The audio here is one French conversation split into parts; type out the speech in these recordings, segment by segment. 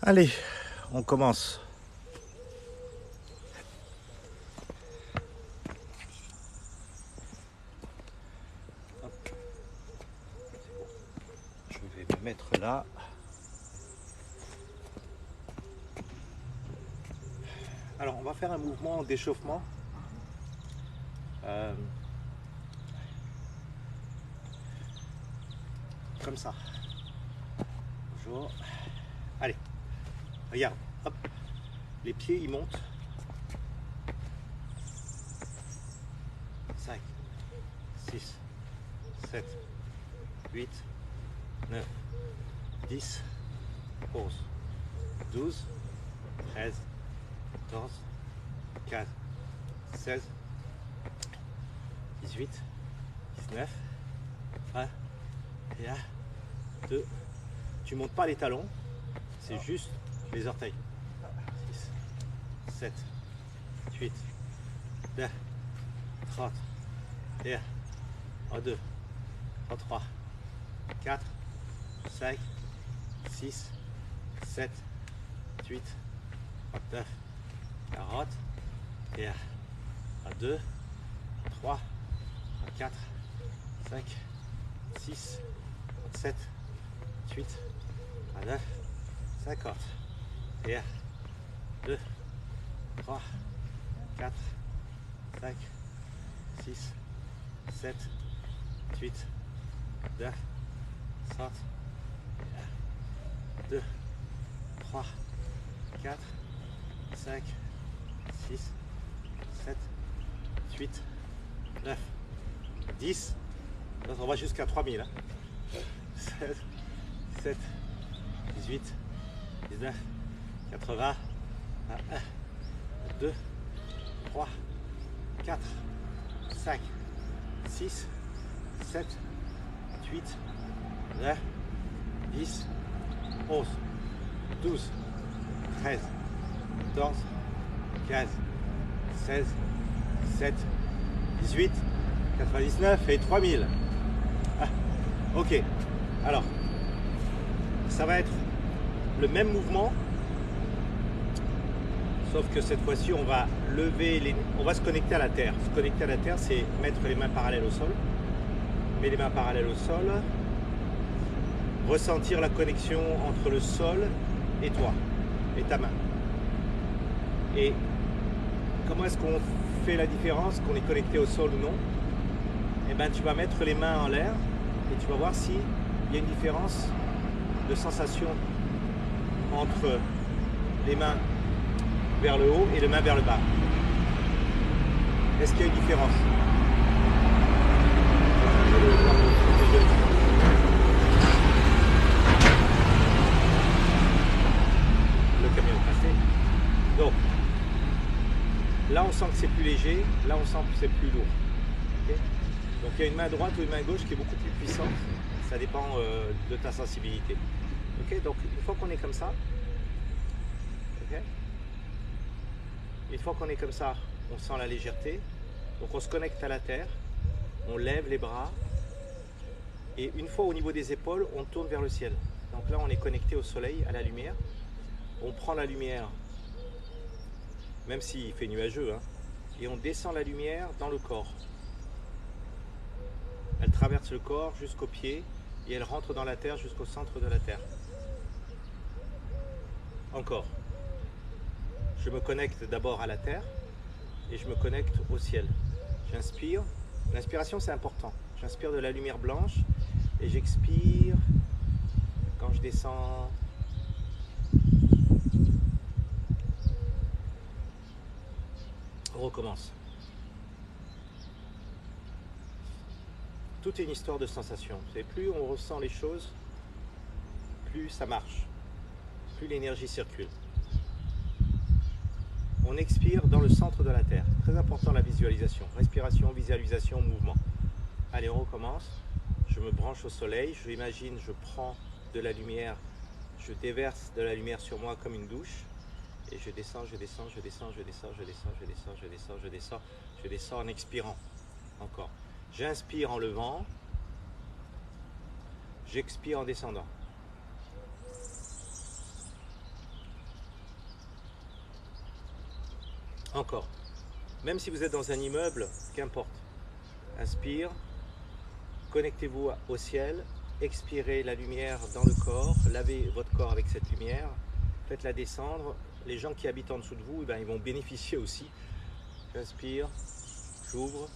Allez, on commence. Hop. Je vais me mettre là. Alors, on va faire un mouvement d'échauffement. Comme ça. Bonjour. Allez, regarde. Hop. Les pieds, ils montent. 5, 6, 7, 8, 9, 10, 11, 12, 13, 14, 15, 16, 18, 19, 20, et 1, 2. Tu montes pas les talons, c'est juste les orteils. 6, 7, 8, 9, 30, 1, 2, 3, 4, 5, 6, 7, 8, 9, 40, 1, 2, 3, 4, 5, 6, 7, 8, 9, 50. 1, 2, 3, 4, 5, 6, 7, 8, 9, 60. 1, 2, 3, 4, 5, 6, 7, 8, 9, 10. On va jusqu'à 3000. 16, 17, 18, 19, 80. 1, 2, 3, 4, 5, 6, 7, 8, 9, 10, 11, 12, 13, 14, 15, 16, 17, 18, 99 et 3000. Ok, alors ça va être le même mouvement, sauf que cette fois-ci on va on va se connecter à la terre. Se connecter à la terre, c'est mettre les mains parallèles au sol. Mets les mains parallèles au sol, ressentir la connexion entre le sol et toi, et ta main. Et comment est-ce qu'on fait la différence, qu'on est connecté au sol ou non? Eh bien, tu vas mettre les mains en l'air et tu vas voir s'il y a une différence de sensation entre les mains vers le haut et les mains vers le bas. Est-ce qu'il y a une différence? Le camion est passé. Donc, là on sent que c'est plus léger, là on sent que c'est plus lourd. Okay, donc il y a une main droite ou une main gauche qui est beaucoup plus puissante, ça dépend de ta sensibilité. Okay, donc une fois qu'on est comme ça, okay, une fois qu'on est comme ça, on sent la légèreté, donc on se connecte à la terre, on lève les bras, et une fois au niveau des épaules, on tourne vers le ciel. Donc là on est connecté au soleil, à la lumière, on prend la lumière, même s'il fait nuageux, hein, et on descend la lumière dans le corps. Elle traverse le corps jusqu'aux pieds et elle rentre dans la terre jusqu'au centre de la terre. Encore. Je me connecte d'abord à la terre et je me connecte au ciel. J'inspire. L'inspiration, c'est important. J'inspire de la lumière blanche et j'expire quand je descends. On recommence. Tout est une histoire de sensation. Et plus on ressent les choses, plus ça marche, plus l'énergie circule. On expire dans le centre de la terre. Très important la visualisation. Respiration, visualisation, mouvement. Allez, on recommence. Je me branche au soleil. Je imagine, je prends de la lumière. Je déverse de la lumière sur moi comme une douche. Et je descends, je descends, je descends, je descends, je descends, je descends, je descends, je descends, je descends en expirant. Encore. J'inspire en levant. J'expire en descendant. Encore. Même si vous êtes dans un immeuble, qu'importe. Inspire, connectez-vous au ciel, expirez la lumière dans le corps, lavez votre corps avec cette lumière, faites-la descendre. Les gens qui habitent en dessous de vous, eh ben, ils vont bénéficier aussi. J'inspire, j'ouvre,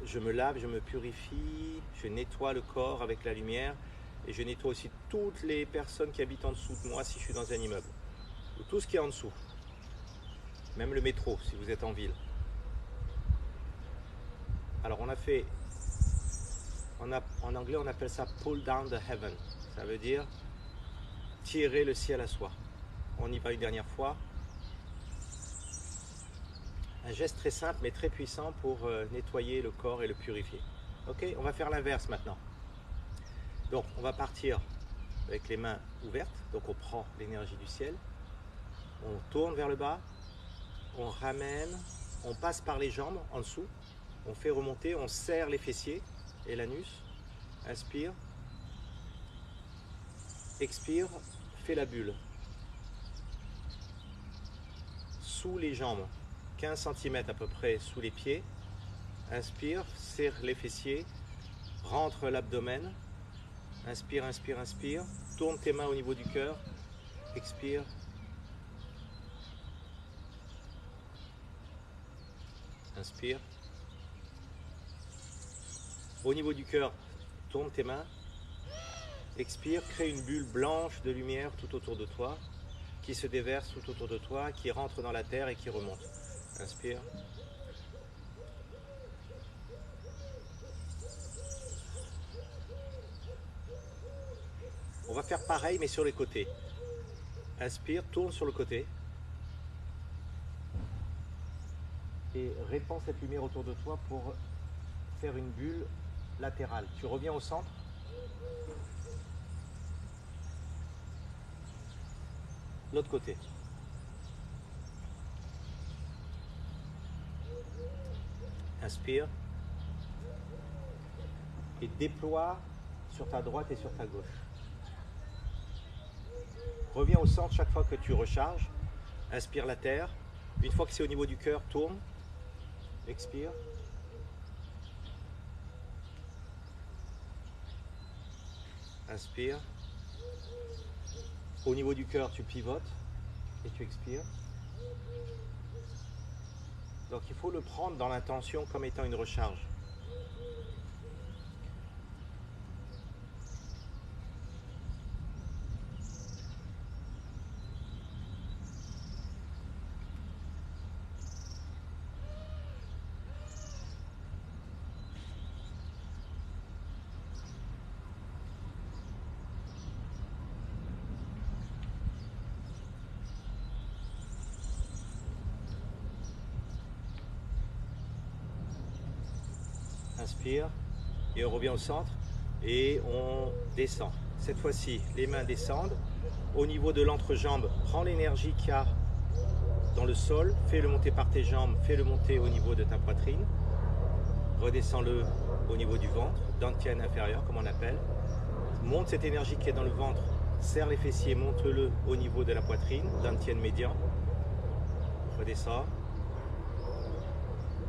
je me lave, je me purifie, je nettoie le corps avec la lumière et je nettoie aussi toutes les personnes qui habitent en dessous de moi si je suis dans un immeuble. Ou tout ce qui est en dessous. Même le métro si vous êtes en ville. Alors on a fait, en anglais on appelle ça pull down the heaven. Ça veut dire tirer le ciel à soi. On y va une dernière fois. Un geste très simple mais très puissant pour nettoyer le corps et le purifier. Ok, on va faire l'inverse maintenant. Donc on va partir avec les mains ouvertes. Donc on prend l'énergie du ciel. On tourne vers le bas. On ramène. On passe par les jambes en dessous. On fait remonter. On serre les fessiers et l'anus. Inspire. Expire. Fais la bulle. Sous les jambes. 15 cm à peu près sous les pieds. Inspire, serre les fessiers, rentre l'abdomen. Inspire, inspire, inspire. Tourne tes mains au niveau du cœur. Expire. Inspire. Au niveau du cœur, tourne tes mains. Expire, crée une bulle blanche de lumière tout autour de toi, qui se déverse tout autour de toi, qui rentre dans la terre et qui remonte. Inspire. On va faire pareil mais sur les côtés. Inspire, tourne sur le côté. Et répands cette lumière autour de toi pour faire une bulle latérale. Tu reviens au centre. L'autre côté. Inspire. Et déploie sur ta droite et sur ta gauche. Reviens au centre chaque fois que tu recharges. Inspire la terre. Une fois que c'est au niveau du cœur, tourne. Expire. Inspire. Au niveau du cœur, tu pivotes et tu expires. Donc il faut le prendre dans l'intention comme étant une recharge. Inspire et on revient au centre et on descend. Cette fois-ci, les mains descendent. Au niveau de l'entrejambe, prends l'énergie qu'il y a dans le sol, fais-le monter par tes jambes, fais-le monter au niveau de ta poitrine. Redescends-le au niveau du ventre, dantian inférieur comme on appelle. Monte cette énergie qui est dans le ventre, serre les fessiers, monte-le au niveau de la poitrine, dantian médian. Redescends.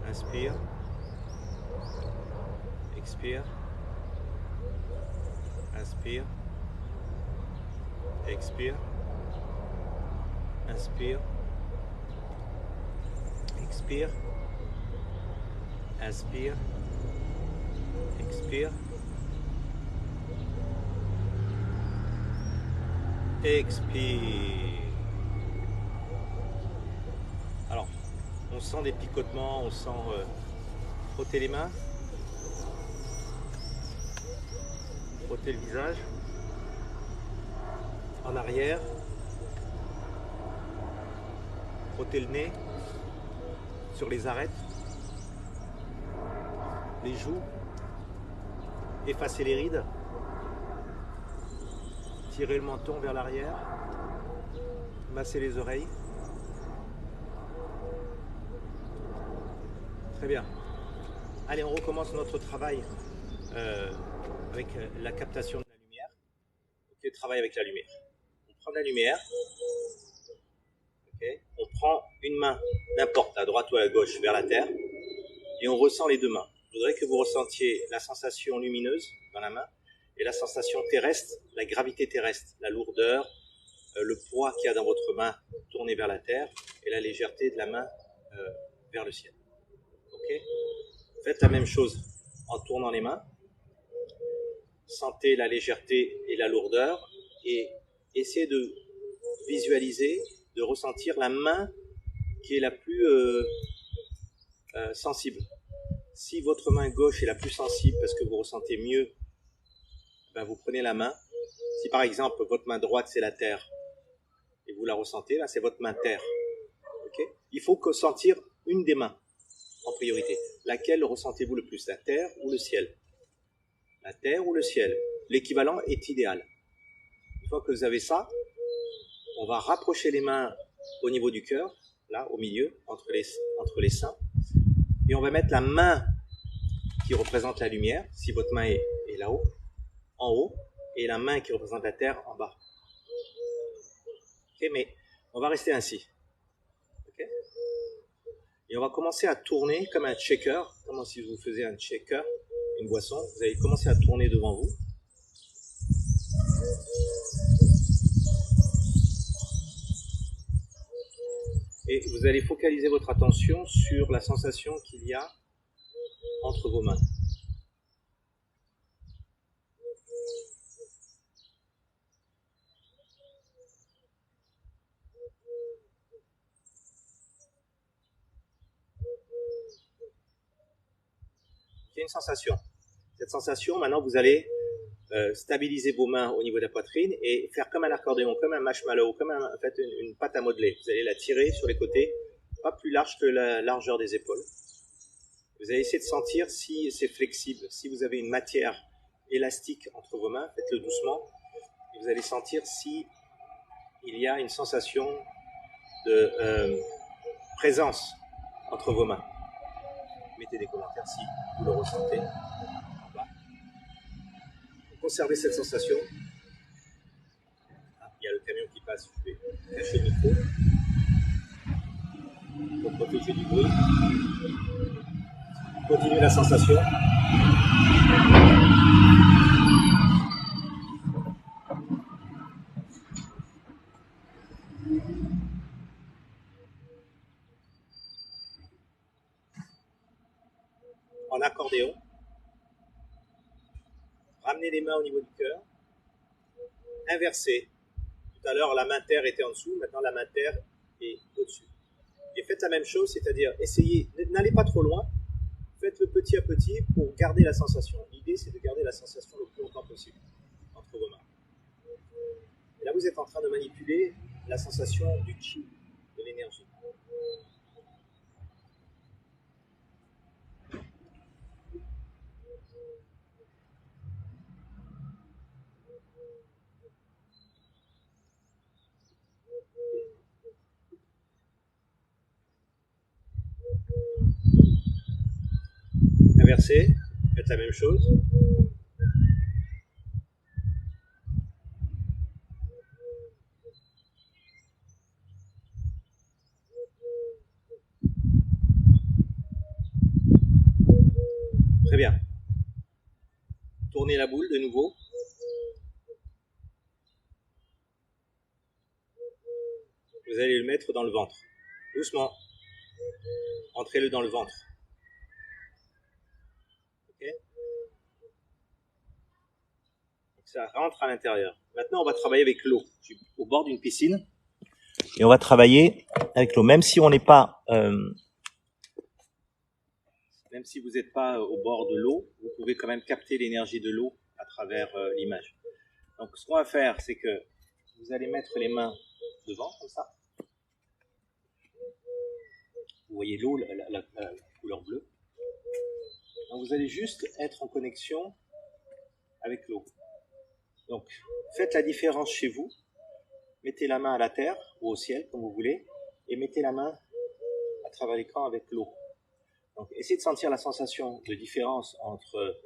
Inspire. Expire. Inspire. Expire. Inspire. Expire. Inspire. Expire. Expire. Alors, on sent des picotements, on sent frotter les mains. Frotter le visage en arrière, frotter le nez sur les arêtes, les joues, effacer les rides, tirer le menton vers l'arrière, masser les oreilles. Très bien. Allez, on recommence notre travail avec la captation de la lumière. Ok, travail avec la lumière. On prend la lumière. Okay. On prend une main, n'importe, à droite ou à la gauche, vers la terre, et on ressent les deux mains. Je voudrais que vous ressentiez la sensation lumineuse dans la main et la sensation terrestre, la gravité terrestre, la lourdeur, le poids qu'il y a dans votre main tourné vers la terre et la légèreté de la main vers le ciel. Ok ? Faites la même chose en tournant les mains. Sentez la légèreté et la lourdeur et essayez de visualiser, de ressentir la main qui est la plus sensible. Si votre main gauche est la plus sensible parce que vous ressentez mieux, ben vous prenez la main. Si par exemple votre main droite c'est la terre et vous la ressentez, là c'est votre main terre. Okay ? Il faut sentir une des mains en priorité. Laquelle ressentez-vous le plus, la terre ou le ciel? La terre ou le ciel? L'équivalent est idéal. Une fois que vous avez ça, on va rapprocher les mains au niveau du cœur, là au milieu, entre les seins, et on va mettre la main qui représente la lumière, si votre main est là-haut, en haut, et la main qui représente la terre en bas. Ok, mais on va rester ainsi. Okay, et on va commencer à tourner comme un checker, comme si vous faisiez un checker, une boisson. Vous allez commencer à tourner devant vous. Et vous allez focaliser votre attention sur la sensation qu'il y a entre vos mains. Il y a une sensation. Cette sensation, maintenant, vous allez stabiliser vos mains au niveau de la poitrine et faire comme un accordéon, comme un marshmallow, comme en fait une pâte à modeler. Vous allez la tirer sur les côtés, pas plus large que la largeur des épaules. Vous allez essayer de sentir si c'est flexible. Si vous avez une matière élastique entre vos mains, faites-le doucement. Et vous allez sentir si il y a une sensation de présence entre vos mains. Mettez des commentaires si vous le ressentez. Voilà. Conservez cette sensation. Il y a le camion qui passe, je vais cacher le micro pour protéger du bruit. Continuez la sensation. En accordéon. Ramenez les mains au niveau du cœur. Inversez. Tout à l'heure, la main terre était en dessous. Maintenant, la main terre est au-dessus. Et faites la même chose, c'est-à-dire essayez, n'allez pas trop loin. Faites-le petit à petit pour garder la sensation. L'idée, c'est de garder la sensation le plus longtemps possible entre vos mains. Et là, vous êtes en train de manipuler la sensation du chi, de l'énergie. Inversez, faites la même chose. Très bien. Tournez la boule de nouveau. Vous allez le mettre dans le ventre. Doucement. Entrez-le dans le ventre. Ok ? Donc ça rentre à l'intérieur. Maintenant, on va travailler avec l'eau. Je suis au bord d'une piscine. Et on va travailler avec l'eau. Même si on n'est pas... même si vous n'êtes pas au bord de l'eau, vous pouvez quand même capter l'énergie de l'eau à travers l'image. Donc ce qu'on va faire, c'est que vous allez mettre les mains devant, comme ça. Vous voyez l'eau, la couleur bleue. Donc vous allez juste être en connexion avec l'eau. Donc faites la différence chez vous. Mettez la main à la terre ou au ciel, comme vous voulez, et mettez la main à travers l'écran avec l'eau. Donc, essayez de sentir la sensation de différence entre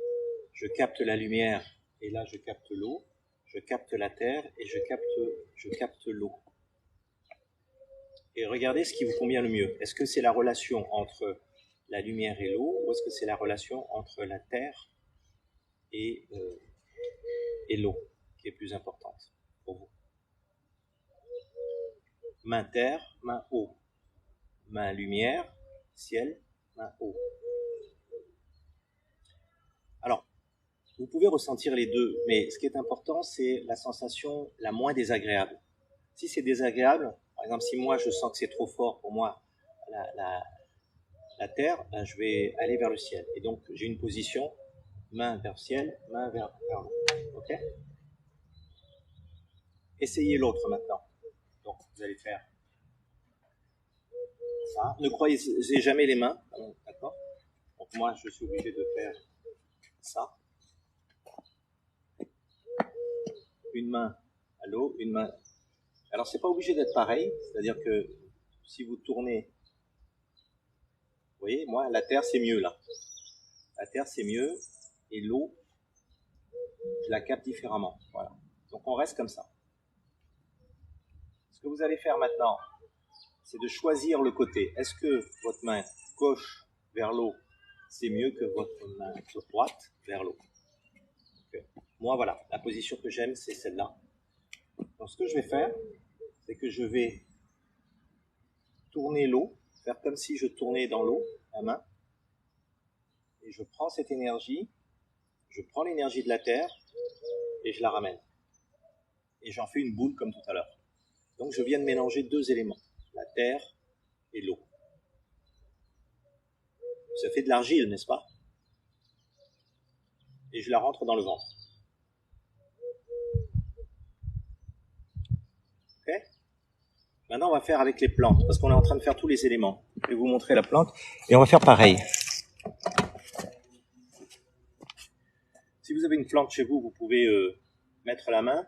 je capte la lumière et là je capte l'eau, je capte la terre et je capte l'eau. et regardez ce qui vous convient le mieux. Est-ce que c'est la relation entre la lumière et l'eau, ou est-ce que c'est la relation entre la terre et l'eau qui est plus importante pour vous? Main terre, main eau. Main lumière, ciel, main eau. Alors, vous pouvez ressentir les deux, mais ce qui est important, c'est la sensation la moins désagréable. Si c'est désagréable, par exemple, si moi je sens que c'est trop fort pour moi, la terre, ben, je vais aller vers le ciel. Et donc, j'ai une position, main vers le ciel, main vers l'eau. Ok? Essayez l'autre maintenant. Donc, vous allez faire ça. Ne croisez jamais les mains, d'accord? Donc, moi, je suis obligé de faire ça. Une main à l'eau, une main... Alors, c'est pas obligé d'être pareil, c'est-à-dire que si vous tournez... Vous voyez, moi, la terre, c'est mieux, là. La terre, c'est mieux, et l'eau, je la capte différemment. Voilà. Donc, on reste comme ça. Ce que vous allez faire maintenant, c'est de choisir le côté. Est-ce que votre main gauche vers l'eau, c'est mieux que votre main droite vers l'eau? Moi, voilà, la position que j'aime, c'est celle-là. Donc, ce que je vais faire, c'est que je vais tourner l'eau, faire comme si je tournais dans l'eau, la main, et je prends cette énergie, je prends l'énergie de la terre, et je la ramène. Et j'en fais une boule comme tout à l'heure. Donc, je viens de mélanger deux éléments, la terre et l'eau. Ça fait de l'argile, n'est-ce pas? Et je la rentre dans le ventre. Ok? Maintenant, on va faire avec les plantes, parce qu'on est en train de faire tous les éléments. Je vais vous montrer la plante, et on va faire pareil. Si vous avez une plante chez vous, vous pouvez mettre la main.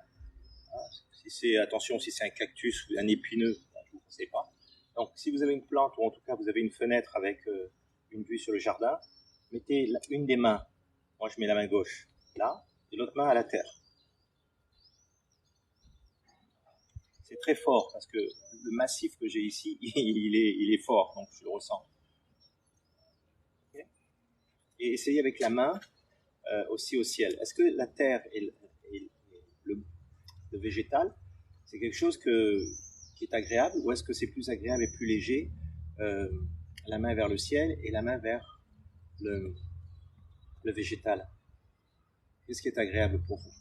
Si c'est, attention, si c'est un cactus ou un épineux, je ne vous conseille pas. Donc, si vous avez une plante, ou en tout cas vous avez une fenêtre avec une vue sur le jardin, mettez une des mains. Moi, je mets la main gauche là, et l'autre main à la terre. C'est très fort, parce que le massif que j'ai ici, il est fort, donc je le ressens. Okay. Et essayez avec la main aussi au ciel. Est-ce que la terre et le végétal, c'est quelque chose qui est agréable, ou est-ce que c'est plus agréable et plus léger, la main vers le ciel et la main vers le végétal? Qu'est-ce qui est agréable pour vous?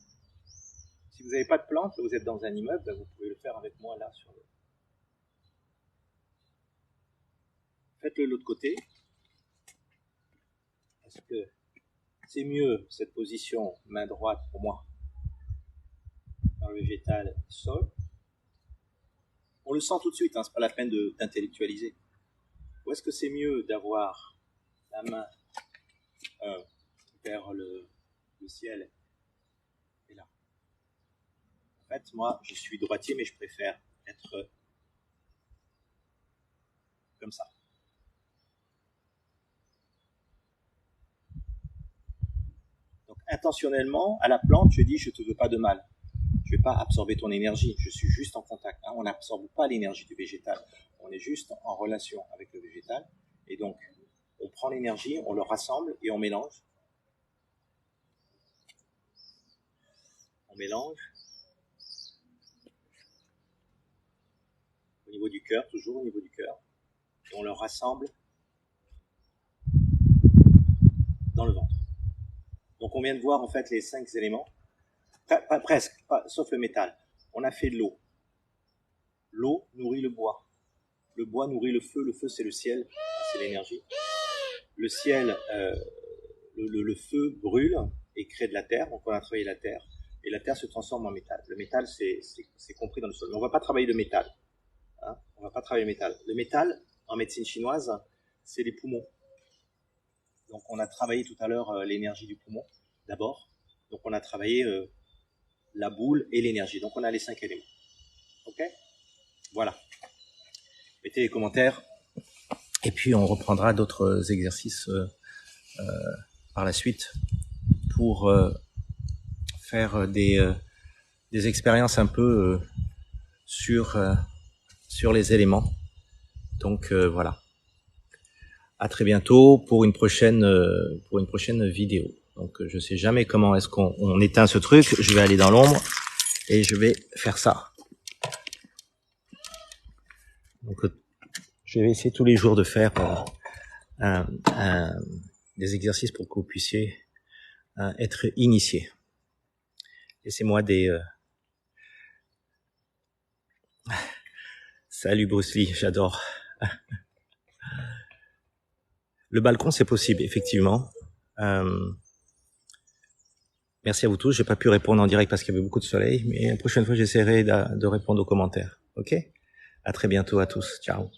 Si vous n'avez pas de plante, vous êtes dans un immeuble, ben vous pouvez le faire avec moi là sur le... Faites-le de l'autre côté. Est-ce que c'est mieux cette position main droite pour moi vers le végétal, sol? On le sent tout de suite, hein, c'est pas la peine d'intellectualiser. Ou est-ce que c'est mieux d'avoir la main vers le ciel et là? En fait, moi, je suis droitier, mais je préfère être comme ça. Donc, intentionnellement, à la plante, je dis, je te veux pas de mal. Je vais pas absorber ton énergie, je suis juste en contact. Hein. On n'absorbe pas l'énergie du végétal, on est juste en relation avec le végétal. Et donc, on prend l'énergie, on le rassemble et on mélange. On mélange. Au niveau du cœur, toujours au niveau du cœur. Et on le rassemble dans le ventre. Donc on vient de voir en fait les 5 éléments. Presque, sauf le métal. On a fait de l'eau. L'eau nourrit le bois. Le bois nourrit le feu c'est le ciel, c'est l'énergie. Le ciel, le feu brûle et crée de la terre, donc on a travaillé la terre. Et la terre se transforme en métal. Le métal, c'est compris dans le sol. Mais on ne va pas travailler le métal. Hein, on va pas travailler le métal. Le métal, en médecine chinoise, c'est les poumons. Donc on a travaillé tout à l'heure l'énergie du poumon, d'abord. Donc on a travaillé la boule et l'énergie. Donc on a les 5 éléments. Ok? Voilà. Mettez les commentaires. Et puis on reprendra d'autres exercices par la suite pour faire des expériences un peu sur les éléments. Donc voilà. À très bientôt pour une prochaine vidéo. Donc je sais jamais comment est-ce qu'on éteint ce truc. Je vais aller dans l'ombre et je vais faire ça. Donc je vais essayer tous les jours de faire des exercices pour que vous puissiez être initié. Laissez-moi des Salut Bruce Lee, j'adore. Le balcon, c'est possible, effectivement. Merci à vous tous. J'ai pas pu répondre en direct parce qu'il y avait beaucoup de soleil, mais la prochaine fois, j'essaierai de répondre aux commentaires. Ok? À très bientôt à tous. Ciao.